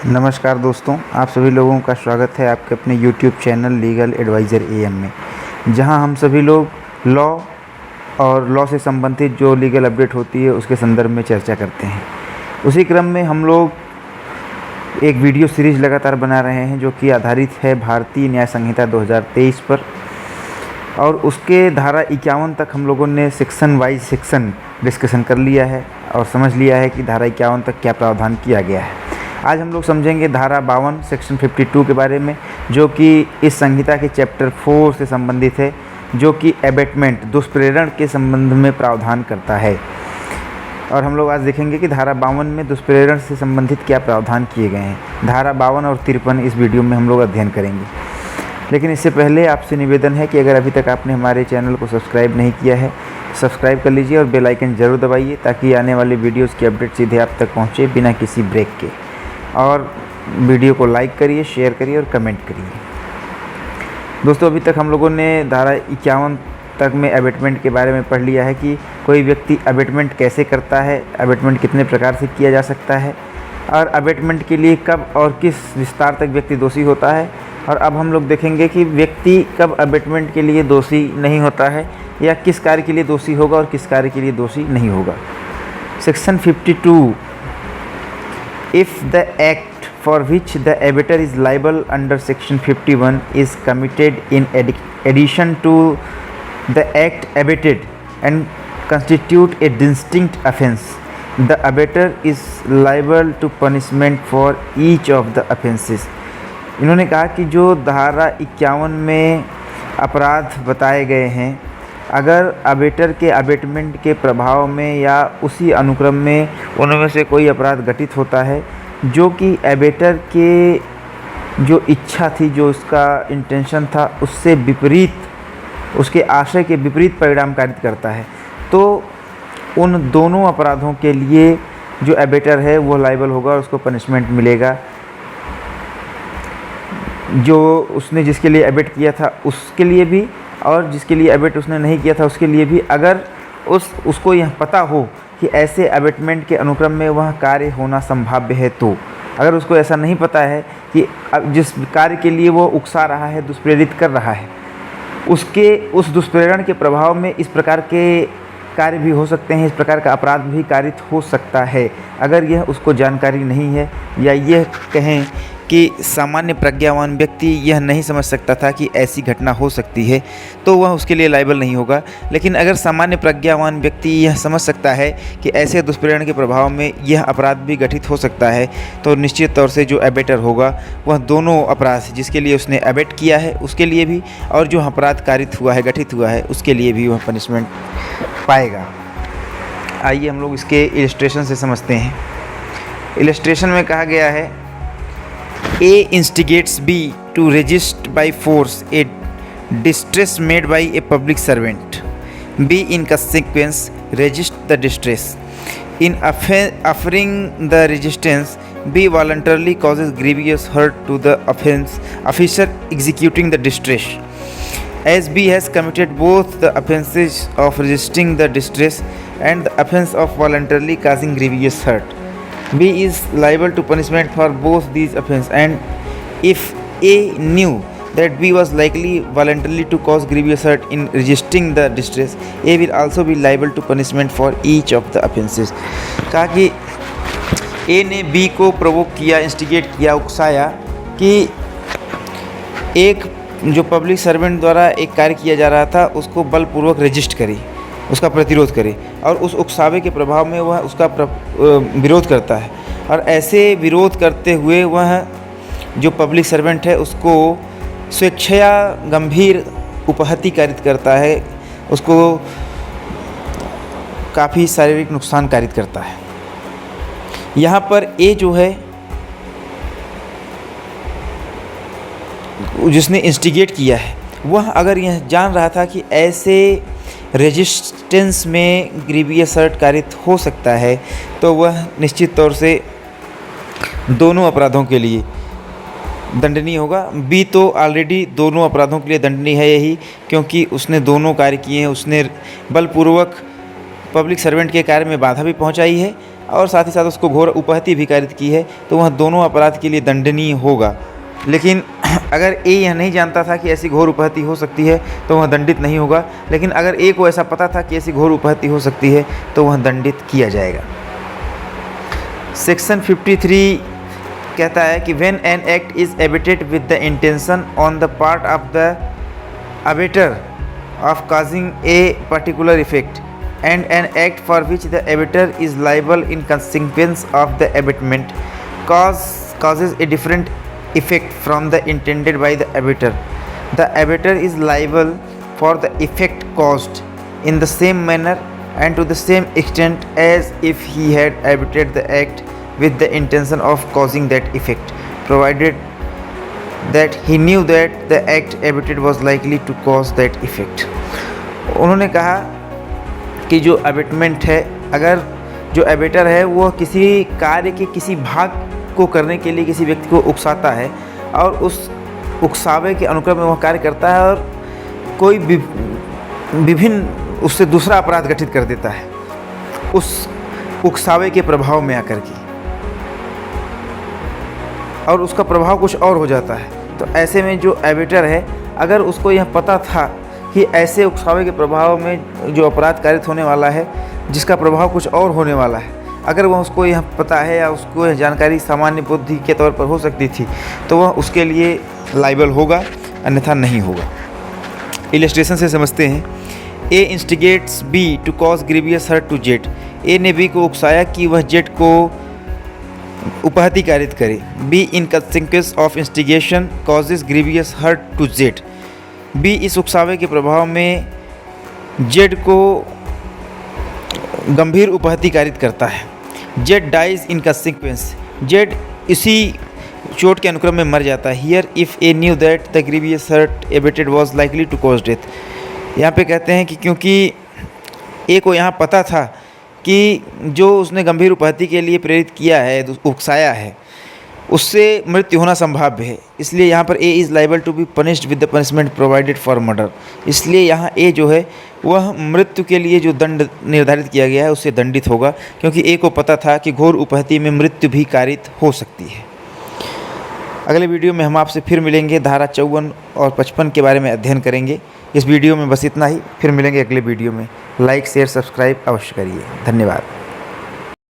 नमस्कार दोस्तों, आप सभी लोगों का स्वागत है आपके अपने YouTube channel legal adviser AM में, जहां हम सभी लोग लॉ और लॉ से संबंधित जो लीगल अपडेट होती है उसके संदर्भ में चर्चा करते हैं। उसी क्रम में हम लोग एक वीडियो सीरीज़ लगातार बना रहे हैं जो कि आधारित है भारतीय न्याय संहिता 2023 पर, और उसके धारा 51 तक हम लोगों ने सेक्शन वाइज सेक्शन डिस्कशन कर लिया है और समझ लिया है कि धारा 51 तक क्या प्रावधान किया गया है। आज हम लोग समझेंगे धारा 52 सेक्शन 52 के बारे में, जो कि इस संहिता के चैप्टर 4 से संबंधित है, जो कि एबेटमेंट दुष्प्रेरण के संबंध में प्रावधान करता है। और हम लोग आज देखेंगे कि धारा 52 में दुष्प्रेरण से संबंधित क्या प्रावधान किए गए हैं। धारा 52 और 53 इस वीडियो में हम लोग अध्ययन करेंगे। लेकिन इससे पहले आपसे निवेदन है कि अगर अभी तक आपने हमारे चैनल को सब्सक्राइब नहीं किया है, सब्सक्राइब कर लीजिए और बेल आइकन ज़रूर दबाइए ताकि आने वाले वीडियोज़ की अपडेट सीधे आप तक पहुँचे बिना किसी ब्रेक के। और वीडियो को लाइक करिए, शेयर करिए और कमेंट करिए। दोस्तों, अभी तक हम लोगों ने धारा 51 तक में अबेटमेंट के बारे में पढ़ लिया है कि कोई व्यक्ति अबेटमेंट कैसे करता है, अबेटमेंट कितने प्रकार से किया जा सकता है, और अबेटमेंट के लिए कब और किस विस्तार तक व्यक्ति दोषी होता है। और अब हम लोग देखेंगे कि व्यक्ति कब अबेटमेंट के लिए दोषी नहीं होता है या किस कार्य के लिए दोषी होगा और किस कार्य के लिए दोषी नहीं होगा। Section 52, if the act for which the abater is liable under section 51 is committed in addition to the act abated and constitute a distinct offence, the abater is liable to punishment for each of the offences। इन्होंने कहा कि जो धारा 51 में अपराध बताए गए हैं, अगर अबेटर के अबेटमेंट के प्रभाव में या उसी अनुक्रम में उनमें से कोई अपराध घटित होता है जो कि अबेटर के जो इच्छा थी, जो उसका इंटेंशन था, उससे विपरीत, उसके आशय के विपरीत परिणाम कारित करता है, तो उन दोनों अपराधों के लिए जो अबेटर है वो लायबल होगा और उसको पनिशमेंट मिलेगा। जो उसने जिसके लिए अबेट किया था उसके लिए भी और जिसके लिए अबेट उसने नहीं किया था उसके लिए भी, अगर उसको यह पता हो कि ऐसे अबेटमेंट के अनुक्रम में वह कार्य होना संभाव्य है, तो अगर उसको ऐसा नहीं पता है कि जिस कार्य के लिए वो उकसा रहा है, दुष्प्रेरित कर रहा है, उसके उस दुष्प्रेरण के प्रभाव में इस प्रकार के कार्य भी हो सकते हैं, इस प्रकार का अपराध भी कारित हो सकता है, अगर यह उसको जानकारी नहीं है या यह कहें कि सामान्य प्रज्ञावान व्यक्ति यह नहीं समझ सकता था कि ऐसी घटना हो सकती है, तो वह उसके लिए लायबल नहीं होगा। लेकिन अगर सामान्य प्रज्ञावान व्यक्ति यह समझ सकता है कि ऐसे दुष्प्रेरण के प्रभाव में यह अपराध भी घटित हो सकता है, तो निश्चित तौर से जो अबेटर होगा वह दोनों अपराध, जिसके लिए उसने अबेट किया है उसके लिए भी और जो अपराध कारित हुआ है, घटित हुआ है, उसके लिए भी वह पनिशमेंट पाएगा। आइए हम लोग इसके इलस्ट्रेशन से समझते हैं। इलस्ट्रेशन में कहा गया है, A instigates B to resist by force a distress made by a public servant. B in consequence resists the distress. In offering the resistance, B voluntarily causes grievous hurt to the officer executing the distress. As B has committed both the offences of resisting the distress and the offence of voluntarily causing grievous hurt, B is liable to punishment for both these offences, and if A knew that B was likely voluntarily to cause grievous hurt in resisting the distress, A will also be liable to punishment for each of the offences। कहा कि A ने B को provoke किया, instigate किया, उकसाया कि एक जो पब्लिक सर्वेंट द्वारा एक कार्य किया जा रहा था उसको बलपूर्वक रजिस्ट करे, उसका प्रतिरोध करे, और उस उकसावे के प्रभाव में वह उसका विरोध करता है, और ऐसे विरोध करते हुए वह जो पब्लिक सर्वेंट है उसको स्वेच्छया गंभीर उपहति कारित करता है, उसको काफ़ी शारीरिक नुकसान कारित करता है। यहाँ पर ए जो है जिसने इंस्टिगेट किया है, वह अगर यह जान रहा था कि ऐसे रेजिस्टेंस में ग्रीवियस हर्ट कारित हो सकता है, तो वह निश्चित तौर से दोनों अपराधों के लिए दंडनीय होगा। बी तो ऑलरेडी दोनों अपराधों के लिए दंडनीय है यही, क्योंकि उसने दोनों कार्य किए हैं। उसने बलपूर्वक पब्लिक सर्वेंट के कार्य में बाधा भी पहुंचाई है और साथ ही साथ उसको घोर उपहति भी कारित की है तो वह दोनों अपराध के लिए दंडनीय होगा। लेकिन अगर ए यह नहीं जानता था कि ऐसी घोर उपहति हो सकती है तो वह दंडित नहीं होगा, लेकिन अगर ए को ऐसा पता था कि ऐसी घोर उपहति हो सकती है तो वह दंडित किया जाएगा। सेक्शन 53 कहता है कि when an act is abetted with the intention on the part of the abettor of causing a particular effect and an act for which the abater is liable in consequence of the abatement causes a different effect from the intended by the abater. The abater is liable for the effect caused in the same manner and to the same extent as if he had abated the act with the intention of causing that effect, provided that he knew that the act abated was likely to cause that effect. उन्होंने कहा कि जो abetment है, अगर जो abettor है वो किसी कार्य के किसी भाग को करने के लिए किसी व्यक्ति को उकसाता है और उस उकसावे के अनुक्रम में वह कार्य करता है और कोई विभिन्न उससे दूसरा अपराध गठित कर देता है उस उकसावे के प्रभाव में आकर के, और उसका प्रभाव कुछ और हो जाता है। तो ऐसे में जो अबेटर है, अगर उसको यह पता था कि ऐसे उकसावे के प्रभाव में जो अपराध कारित होने वाला है जिसका प्रभाव कुछ और होने वाला है, अगर वह उसको यह पता है या उसको यह जानकारी सामान्य बुद्धि के तौर पर हो सकती थी तो वह उसके लिए लाइबल होगा, अन्यथा नहीं होगा। इलस्ट्रेशन से समझते हैं। A instigates B to cause grievous hurt to Z. A ने बी को उकसाया कि वह जेड को उपहति कारित करे। B in consequence of instigation causes grievous hurt to Z. B इस उकसावे के प्रभाव में जेड को गंभीर उपहति कारित करता है। Z dies in consequence. Z इसी चोट के अनुक्रम में मर जाता है। Here if A knew that the grievous hurt abetted was likely to cause death. यहाँ पे कहते हैं कि क्योंकि ए को यहाँ पता था कि जो उसने गंभीर उपहति के लिए प्रेरित किया है, उकसाया है, उससे मृत्यु होना संभाव्य है, इसलिए यहाँ पर A is liable to be punished with the punishment provided for murder. इसलिए यहाँ ए जो है वह मृत्यु के लिए जो दंड निर्धारित किया गया है उससे दंडित होगा, क्योंकि ए को पता था कि घोर उपहति में मृत्यु भी कारित हो सकती है। अगले वीडियो में हम आपसे फिर मिलेंगे, धारा 54 और 55 के बारे में अध्ययन करेंगे। इस वीडियो में बस इतना ही, फिर मिलेंगे अगले वीडियो में। लाइक शेयर सब्सक्राइब अवश्य करिए। धन्यवाद।